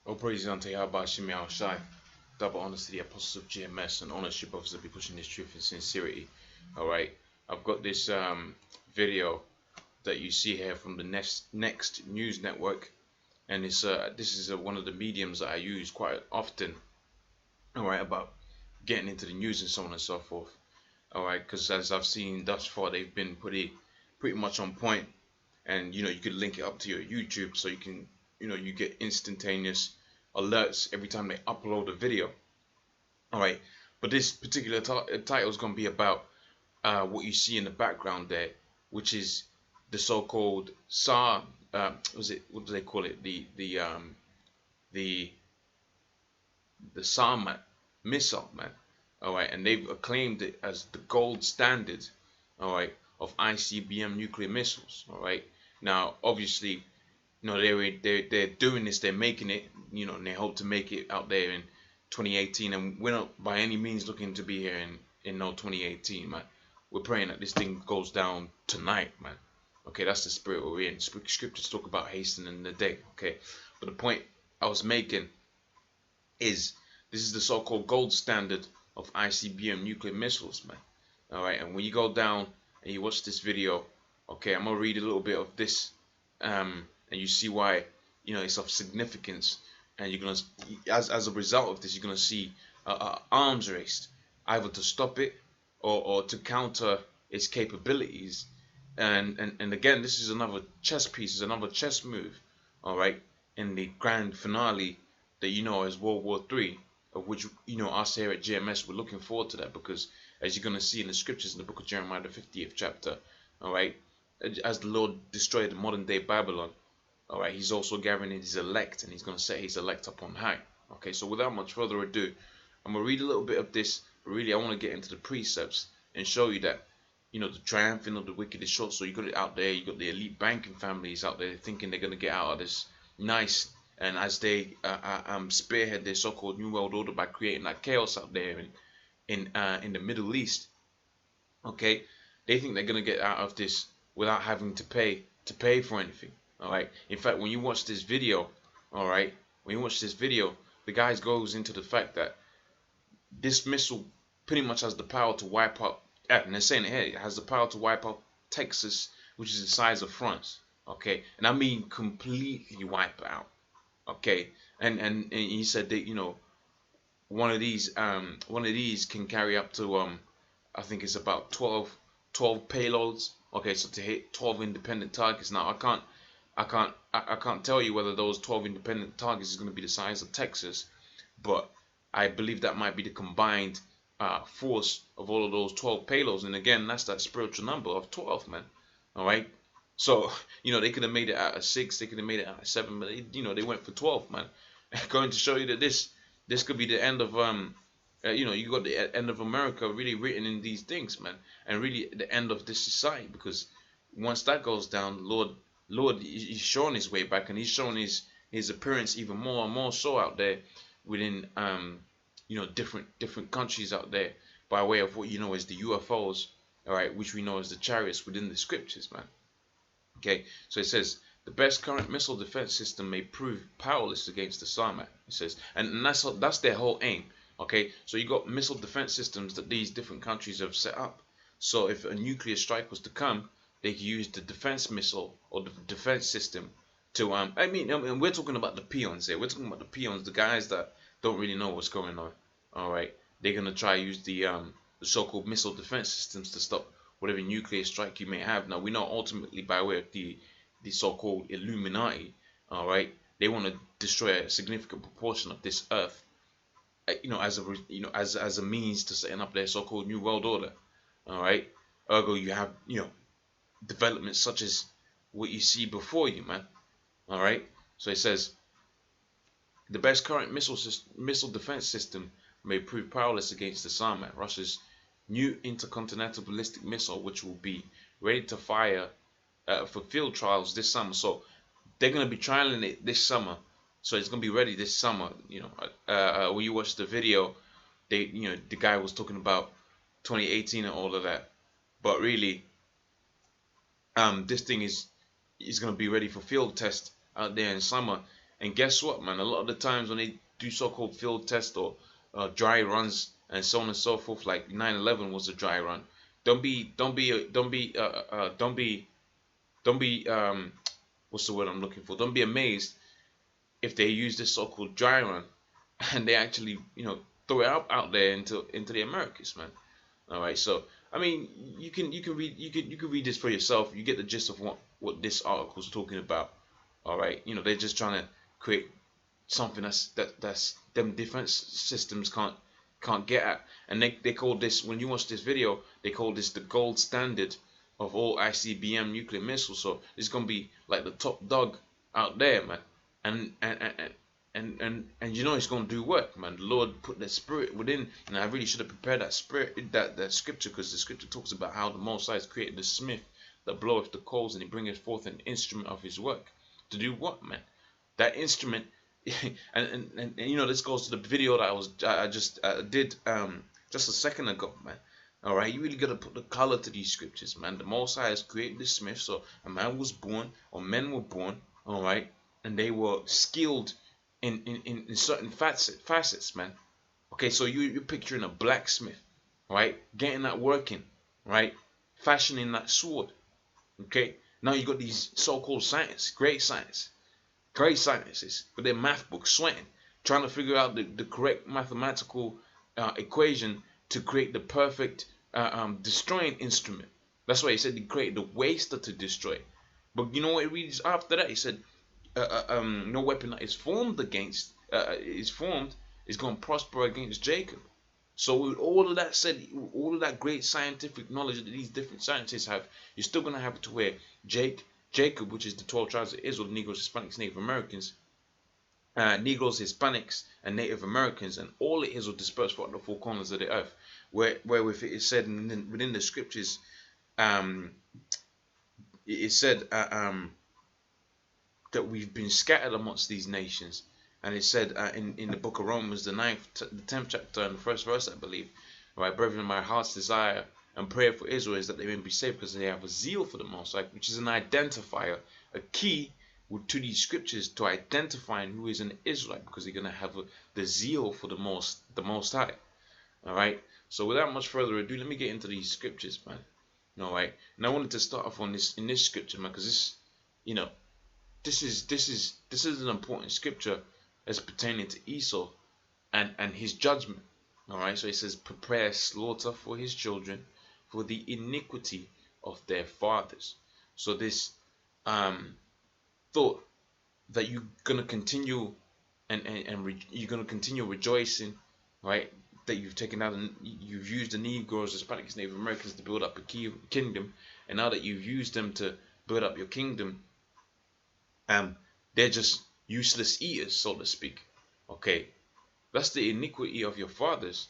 All praise unto Yahweh Shemi Al Shai. Double honors to the apostles of GMS and ownership of be pushing this truth and sincerity. Alright. I've got this video that you see here from the next news network, and this is one of the mediums that I use quite often. Alright, about getting into the news and so on and so forth. Alright, because as I've seen thus far, they've been pretty much on point. And you could link it up to your YouTube, so you can you get instantaneous alerts every time they upload a video. All right, but this particular title is going to be about what you see in the background there, which is the so-called SAR. What do they call it? The the Sarmat missile, man. All right, and they've acclaimed it as the gold standard, all right, of ICBM nuclear missiles. All right. Now, obviously, they're doing this, they're making it, and they hope to make it out there in 2018. And we're not by any means looking to be here in no 2018, man. We're praying that this thing goes down tonight, man. Okay, that's the spirit we're in. Scriptures talk about hastening the day. Okay, but the point I was making is this is the so-called gold standard of ICBM nuclear missiles, man. All right, and when you go down and you watch this video, okay, I'm gonna read a little bit of this, and you see why it's of significance. And you're gonna, as a result of this, you're gonna see arms race, either to stop it or to counter its capabilities. And again, this is another chess piece, is another chess move, all right, in the grand finale that as World War III, of which us here at GMS we're looking forward to that, because as you're gonna see in the scriptures in the book of Jeremiah, the 50th chapter, all right, as the Lord destroyed the modern day Babylon, all right, he's also gathering his elect, and he's going to set his elect up on high. Okay, so without much further ado, I'm going to read a little bit of this, but really I want to get into the precepts and show you that the triumphing of the wicked is short. So you got it out there, you got the elite banking families out there thinking they're going to get out of this nice, and as they spearhead their so-called new world order by creating that chaos out there in the Middle East. Okay, they think they're going to get out of this without having to pay for anything. All right. In fact, when you watch this video, all right, the guy goes into the fact that this missile pretty much has the power to wipe out, and they're saying it has the power to wipe out Texas, which is the size of France. Okay, and I mean completely wipe out. Okay, and he said that one of these can carry up to I think it's about 12 payloads. Okay, so to hit 12 independent targets. Now I can't tell you whether those 12 independent targets is going to be the size of Texas, but I believe that might be the combined force of all of those 12 payloads. And again, that's that spiritual number of 12, man. All right. So they could have made it out of 6, they could have made it out of 7, but they went for 12, man. Going to show you that this could be the end of you got the end of America really written in these things, man, and really the end of this society, because once that goes down, Lord, he's showing his way back, and he's showing his appearance even more and more so out there within different countries out there, by way of what as the UFOs, all right, which we know as the chariots within the scriptures, man. Okay, so it says the best current missile defense system may prove powerless against the Sarmat. It says, and that's their whole aim. Okay, so you got missile defense systems that these different countries have set up. So if a nuclear strike was to come, they could use the defense missile or the defense system to I mean we're talking about the peons here. We're talking about the peons, the guys that don't really know what's going on. All right, they're gonna try to use the so-called missile defense systems to stop whatever nuclear strike you may have. Now we know ultimately, by way of the so-called Illuminati, all right, they want to destroy a significant proportion of this earth, as a means to setting up their so-called new world order. All right, ergo you have developments such as what you see before you, man. All right, so it says the best current missile defense system may prove powerless against the Sarmat, Russia's new intercontinental ballistic missile, which will be ready to fire for field trials this summer. So they're going to be trialing it this summer, so it's going to be ready this summer. When you watch the video, the guy was talking about 2018 and all of that, but really this thing is going to be ready for field test out there in summer. And guess what, man? A lot of the times when they do so-called field tests or dry runs and so on and so forth, like 9/11 was a dry run. Don't be what's the word I'm looking for? Don't be amazed if they use this so-called dry run and they actually, throw it out there into the Americas, man. All right, so I mean, you can read this for yourself. You get the gist of what this article is talking about. All right, they're just trying to create something that's them defense systems can't get at, and they call this, when you watch this video, they call this the gold standard of all ICBM nuclear missiles. So it's gonna be like the top dog out there, man. And it's gonna do work, man. The Lord put that spirit within, and I really should have prepared that spirit, that scripture, because the scripture talks about how the Most High has created the smith that bloweth the coals, and he bringeth forth an instrument of his work. To do what, man? That instrument, and this goes to the video that I just did just a second ago, man. All right, you really gotta put the color to these scriptures, man. The Most High has created the smith, so a man was born, or men were born, all right, and they were skilled in certain facets, man. Okay, so you're picturing a blacksmith, right, getting that working, right, fashioning that sword. Okay, now you got these so-called scientists, great scientists with their math books sweating, trying to figure out the correct mathematical equation to create the perfect destroying instrument. That's why he said he created the waster to destroy. But you know what it reads after that? He said, no weapon that is formed is going to prosper against Jacob. So with all of that said, all of that great scientific knowledge that these different scientists have, you're still going to have it to where Jacob, which is the 12 tribes of Israel, Negroes, Hispanics, Native Americans, Negroes, Hispanics, and Native Americans, and all of Israel dispersed throughout the four corners of the earth, where with it is said within the scriptures, it is said that we've been scattered amongst these nations. And it said in the book of Romans, the 10th chapter and the first verse, I believe, right, brethren, my heart's desire and prayer for Israel is that they may be saved, because they have a zeal for the Most High, which is an identifier, a key to these scriptures to identifying who is an Israelite, because they're gonna have the zeal for the Most High. All right. So without much further ado, let me get into these scriptures, man. All right. And I wanted to start off on this scripture, man, because this is an important scripture as pertaining to Esau and his judgment. All right, so it says, prepare slaughter for his children for the iniquity of their fathers. So this thought that you're gonna continue you're gonna continue rejoicing, right, that you've taken out and you've used the Negroes, Hispanics, Native Americans to build up a kingdom, and now that you've used them to build up your kingdom, they're just useless eaters, so to speak. Okay, that's the iniquity of your fathers.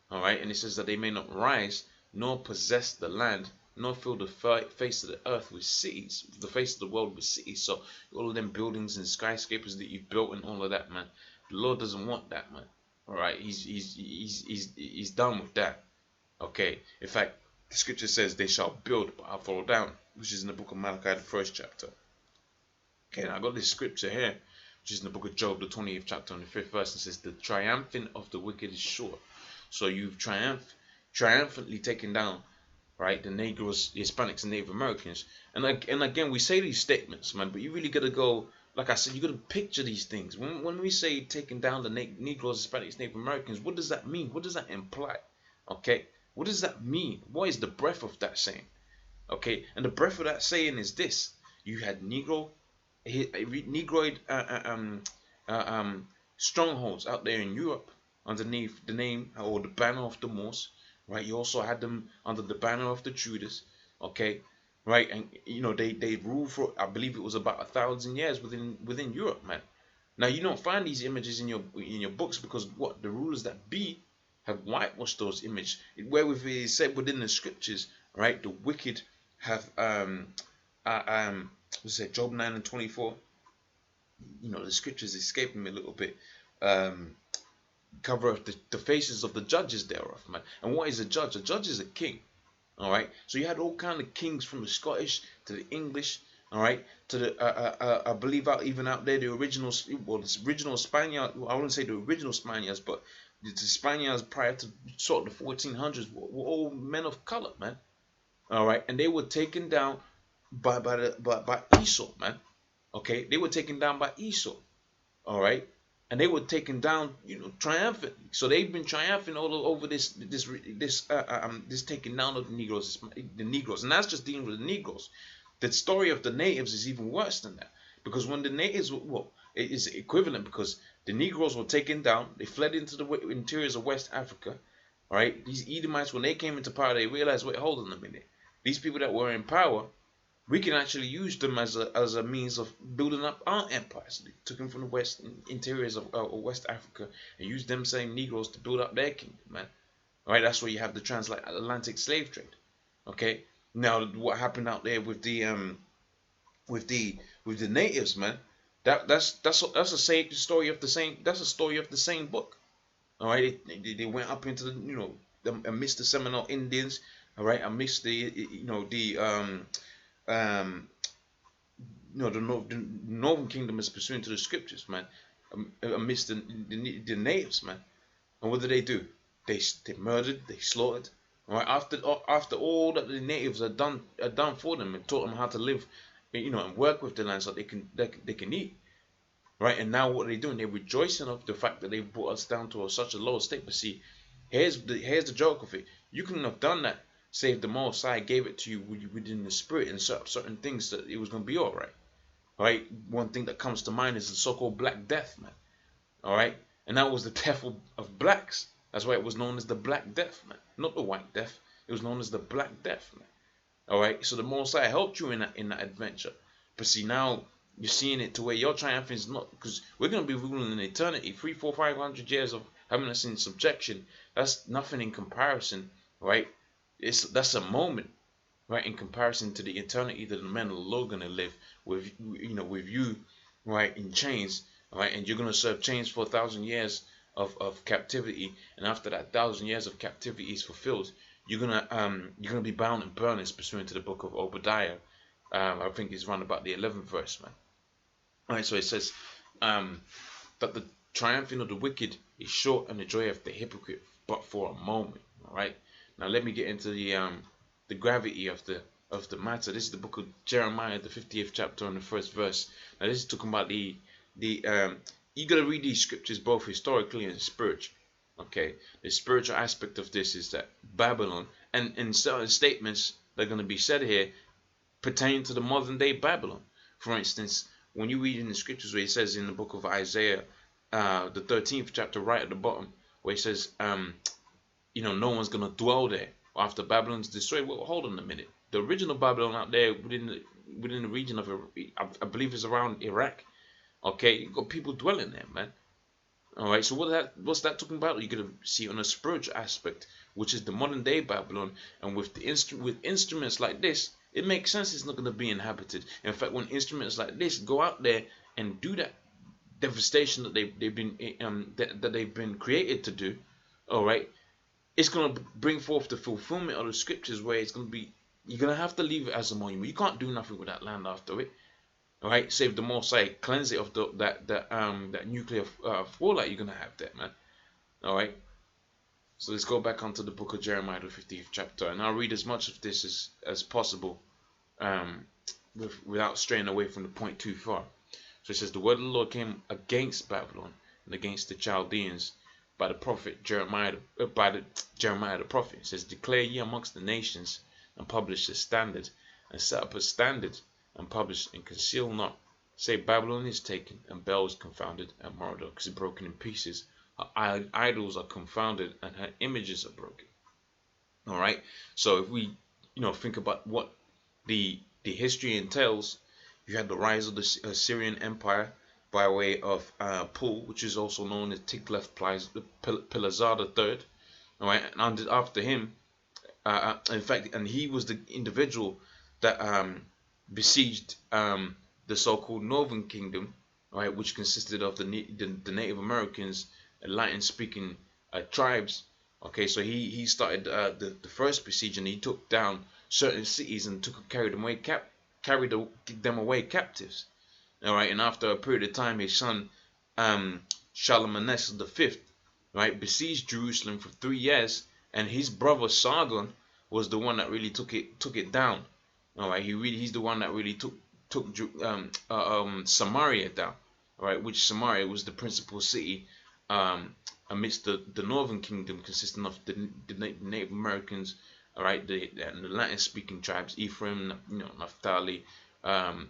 All right, and it says that they may not rise nor possess the land, nor fill the face of the earth with cities, the face of the world with cities. So all of them buildings and skyscrapers that you've built and all of that, man, the Lord doesn't want that, man. All right, he's done with that. Okay, in fact, the scripture says they shall build but I'll fall down, which is in the book of Malachi, the 1st chapter. Okay, now I got this scripture here, which is in the book of Job, the 20th chapter and the 5th verse. It says, the triumphing of the wicked is sure. So you've triumphantly taken down, right, the Negroes, the Hispanics, and Native Americans. And again, we say these statements, man, but you really got to go, like I said, you got to picture these things. When we say taking down the Negroes, Hispanics, Native Americans, what does that mean? What does that imply? Okay, what does that mean? What is the breadth of that saying? Okay, and the breadth of that saying is this: you had Negroid strongholds out there in Europe underneath the name or the banner of the Moors, right? You also had them under the banner of the Tudors, okay, right? And they ruled for, I believe it was about 1,000 years within Europe, man. Now you don't find these images in your books, because what the rulers that be have whitewashed those images. Where it is said within the scriptures, right? The wicked have what's it, Job 9 and 24. The scriptures escaping me a little bit. Cover up the faces of the judges thereof, man. And what is a judge? A judge is a king. All right. So you had all kind of kings, from the Scottish to the English, All right, to the I believe out even out there the original, well, the original Spaniard. I wouldn't say the original Spaniards, but the Spaniards prior to sort of the 1400s were all men of color, man. All right, and they were taken down by Esau, man. Okay, they were taken down by Esau. All right, and they were taken down, triumphantly. So they've been triumphant all over this taking down of the Negroes, and that's just dealing with the Negroes. The story of the natives is even worse than that, because when the natives, well, it is equivalent, because the Negroes were taken down, they fled into the interiors of West Africa. All right, these Edomites, when they came into power, they realized, wait, hold on a minute, these people that were in power, we can actually use them as a means of building up our empires. They took them from the west interiors of West Africa and used them same Negroes to build up their kingdom, man. All right, that's where you have the transatlantic slave trade. Okay, now what happened out there with with the natives, man? That's the same story of the same. That's a story of the same book. All right, they went up into amidst the Seminole Indians. All right, amidst um, the northern kingdom is pursuing to the scriptures, man. Amidst the natives, man. And what did they do? They murdered, they slaughtered. All right, after all that the natives are done for them and taught them how to live, and work with the land so they can eat. Right, and now what are they doing? They're rejoicing of the fact that they brought us down to such a low state. But see, here's the joke of it. You couldn't have done that, save the Most High gave it to you within the spirit and certain things that it was going to be all right. Right, one thing that comes to mind is the so-called Black Death, man. All right, and that was the death of blacks. That's why it was known as the Black Death, man. Not the White Death. It was known as the Black Death, man. All right, so the Most High helped you in that adventure. But see, now you're seeing it to where your triumph is not, because we're going to be ruling in eternity. 3, 4, 500 years of having us in subjection. That's nothing in comparison, right? That's a moment, right, in comparison to the eternity that the men of the Lord are going to live with, with you, right, in chains, right, and you're going to serve chains for 1,000 years of captivity, and after that 1,000 years of captivity is fulfilled, you're gonna be bound and burned, as pursuant to the book of Obadiah. I think it's around about the 11th verse, man. All right, so it says that the triumphing of the wicked is short and the joy of the hypocrite but for a moment. All right, now let me get into the gravity of the matter. This is the book of Jeremiah, the 50th chapter and the first verse. Now this is talking about the you gotta read these scriptures both historically and spiritually. Okay, the spiritual aspect of this is that Babylon, and in certain statements that are going to be said here, pertain to the modern day Babylon. For instance, when you read in the scriptures where it says in the book of Isaiah, the 13th chapter, right at the bottom, where it says, no one's going to dwell there after Babylon's destroyed. Well, hold on a minute. The original Babylon out there within the region of, I believe, is around Iraq. Okay, you got people dwelling there, man. All right, so what's that talking about? You're gonna see on a spiritual aspect, which is the modern day Babylon, and with instruments like this, it makes sense it's not gonna be inhabited. In fact, when instruments like this go out there and do that devastation that they've been created to do, all right, it's gonna bring forth the fulfillment of the scriptures, where it's gonna be, you're gonna have to leave it as a monument. You can't do nothing with that land after it. All right, save the Most High, cleanse it of that nuclear fallout you're gonna have there, man. All right, so let's go back onto the book of Jeremiah, the 50th chapter, and I'll read as much of this as possible, without straying away from the point too far. So it says, the word of the Lord came against Babylon and against the Chaldeans by the prophet Jeremiah, Jeremiah the prophet. It says, declare ye amongst the nations and publish a standard, and set up a standard and publish and conceal not. Say Babylon is taken, and Bel is confounded, and Merodach is broken in pieces. Her idols are confounded, and her images are broken. All right. So if we, think about what the history entails, you had the rise of the Assyrian Empire by way of Pul, which is also known as Tiglath-Pileser III. All right, and after him, in fact, and he was the individual that besieged the so-called Northern Kingdom, right, which consisted of the Native Americans, Latin-speaking tribes. Okay, so he started the first besiege, and he took down certain cities and carried them away carried them away captives. All right, and after a period of time, his son Shalmaneser the fifth, right, besieged Jerusalem for 3 years, and his brother Sargon was the one that really took it down. All right, he's the one that really took Samaria down. All right, which Samaria was the principal city amidst the northern kingdom, consisting of the Native Americans. All right, the Latin-speaking tribes, Ephraim, Naphtali, um,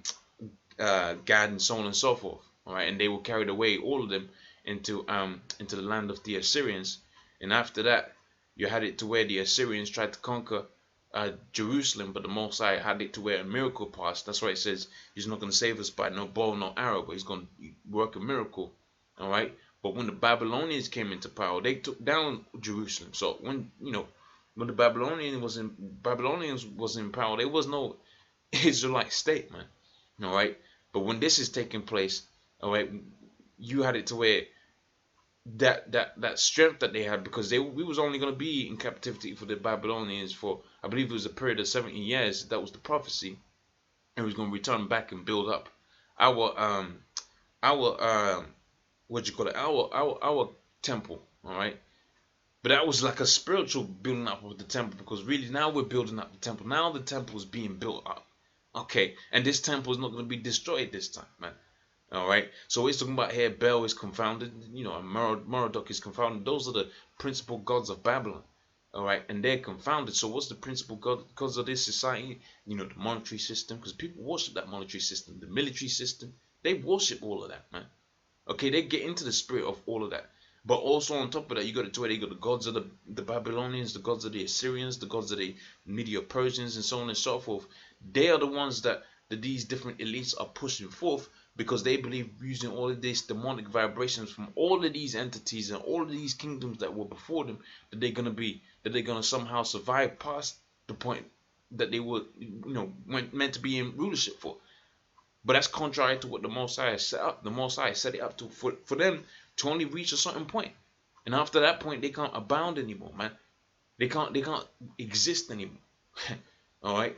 Gad, and so on and so forth. All right, and they were carried away, all of them, into the land of the Assyrians. And after that, you had it to where the Assyrians tried to conquer Jerusalem, but the Most High had it to where a miracle passed. That's why it says He's not going to save us by no bow, no arrow, but He's going to work a miracle. All right. But when the Babylonians came into power, they took down Jerusalem. So when the Babylonians was in power, there was no Israelite state, man. All right. But when this is taking place, all right, you had it to where that strength that they had, because we was only going to be in captivity for the Babylonians for, I believe it was a period of 70 years. That was the prophecy, and we was going to return back and build up our what you call it, our temple. All right, but that was like a spiritual building up of the temple, because really now we're building up the temple. Now the temple is being built up. Okay, and this temple is not going to be destroyed this time, man. All right, so it's talking about here. Bel is confounded, and Merodach is confounded. Those are the principal gods of Babylon. All right, and they're confounded. So what's the principal gods of this society? The monetary system, because people worship that monetary system, the military system. They worship all of that, man. Okay, they get into the spirit of all of that. But also on top of that, you got to where they got the gods of the Babylonians, the gods of the Assyrians, the gods of the Medo-Persians, and so on and so forth. They are the ones that these different elites are pushing forth, because they believe using all of these demonic vibrations from all of these entities and all of these kingdoms that were before them, that they're gonna somehow survive past the point that they were meant to be in rulership for. But that's contrary to what the Most High has set up. The Most High set it up to for them to only reach a certain point, and after that point they can't abound anymore, man. They can't exist anymore. All right.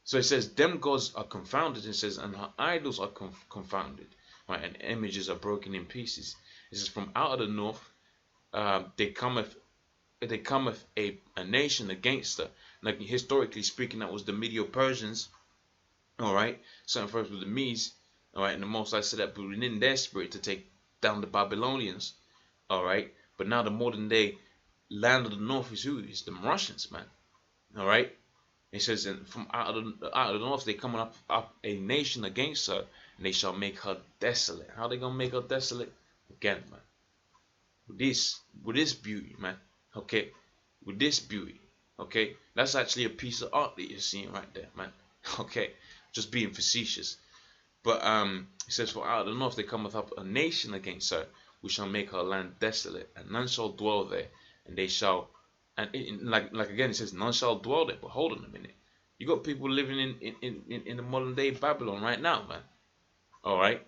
So it says, them gods are confounded. It says, and her idols are confounded, right? And images are broken in pieces. It says, from out of the north, they cometh a nation against her. Like historically speaking, that was the Medo-Persians, all right. Certain first with the Medes, all right. And the Most High set up within their spirit to take down the Babylonians, all right. But now the modern day land of the north is who? It's the Russians, man, all right. It says, and from out of the north they coming up a nation against her, and they shall make her desolate. How they gonna make her desolate? Again, man, with this beauty, man. Okay, with this beauty. Okay, that's actually a piece of art that you're seeing right there, man. Okay, just being facetious. But it says, for out of the north they cometh up a nation against her, we shall make her land desolate, and none shall dwell there, and they shall. And like again, it says none shall dwell there. But hold on a minute, you got people living in the modern day Babylon right now, man. All right,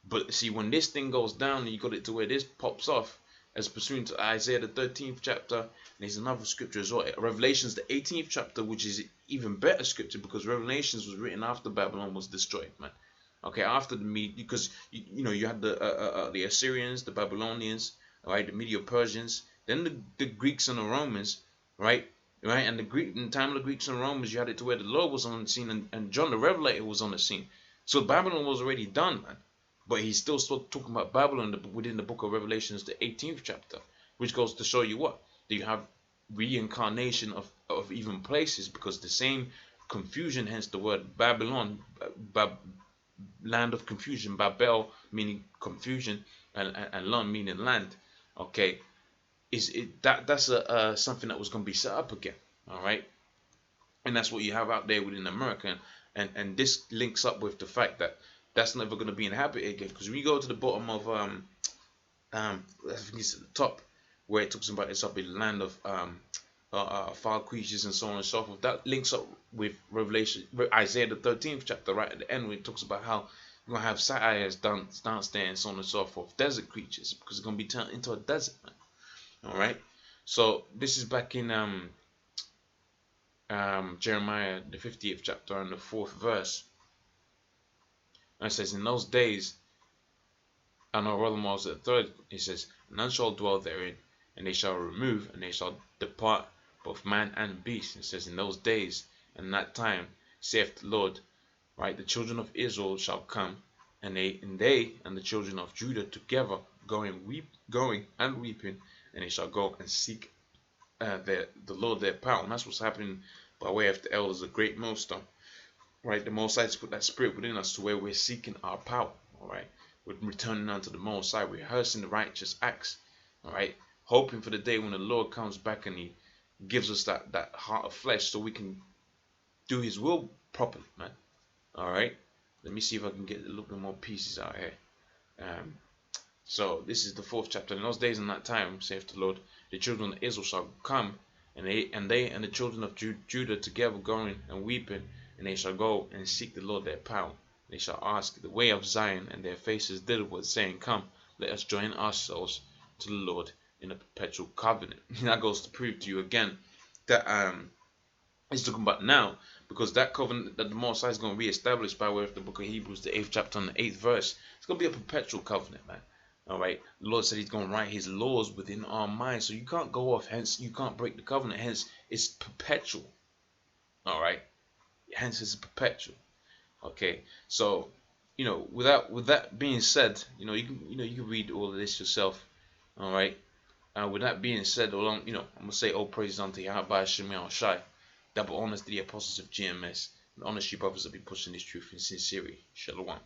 but see, when this thing goes down, and you got it to where this pops off, as pursuant to Isaiah the 13th chapter, and there's another scripture as well, Revelations the 18th chapter, which is even better scripture, because Revelations was written after Babylon was destroyed, man. Okay, after the because you had the Assyrians, the Babylonians, all right, the Medo-Persians. Then the Greeks and the Romans, right? And in the time of the Greeks and Romans, you had it to where the Lord was on the scene, and John the Revelator was on the scene. So Babylon was already done, man. But he's still talking about Babylon within the book of Revelations, the 18th chapter, which goes to show you what? That you have reincarnation of even places, because the same confusion, hence the word Babylon, land of confusion, Babel meaning confusion, and Lon meaning land. Okay. That's something that was going to be set up again, all right, and that's what you have out there within America, and this links up with the fact that that's never going to be inhabited again, because when you go to the bottom of I think it's at the top where it talks about it's up in the land of foul creatures and so on and so forth, that links up with Isaiah the 13th chapter right at the end, where it talks about how you're going to have satyrs downstairs and so on and so forth, desert creatures, because it's going to be turned into a desert, man. All right, so this is back in Jeremiah the 50th chapter and the 4th verse. And it says, in those days, and our brother Moses the third, he says, none shall dwell therein, and they shall remove, and they shall depart, both man and beast. It says, in those days and that time, saith the Lord, right, the children of Israel shall come, and they and the children of Judah together going and weeping, and they shall go and seek the Lord their power. And that's what's happening by way of the elders, a great millstone. Right, the Most High put that spirit within us to where we're seeking our power. All right, we're returning unto the Most High, rehearsing the righteous acts. All right, hoping for the day when the Lord comes back and He gives us that heart of flesh, so we can do His will properly, man. All right, let me see if I can get a little bit more pieces out here. So this is the 4th chapter. In those days and that time, saith the Lord, the children of Israel shall come, and they and the children of Judah together going and weeping, and they shall go and seek the Lord their power. They shall ask the way of Zion, and their faces thitherward, saying, come, let us join ourselves to the Lord in a perpetual covenant. And that goes to prove to you again that it's talking about now, because that covenant that the Most High is going to re-establish by way of the book of Hebrews, the 8th chapter and the 8th verse, it's going to be a perpetual covenant, man. All right, the Lord said He's going to write His laws within our minds, so you can't go off. Hence, you can't break the covenant. Hence, it's perpetual. All right, hence it's perpetual. Okay, so with that being said, you can read all of this yourself. All right, with that being said, I'm gonna say all praises unto Yahweh Shemel Shai. Double honors to the apostles of GMS, and honest you brothers that be pushing this truth in sincerity. Shalom.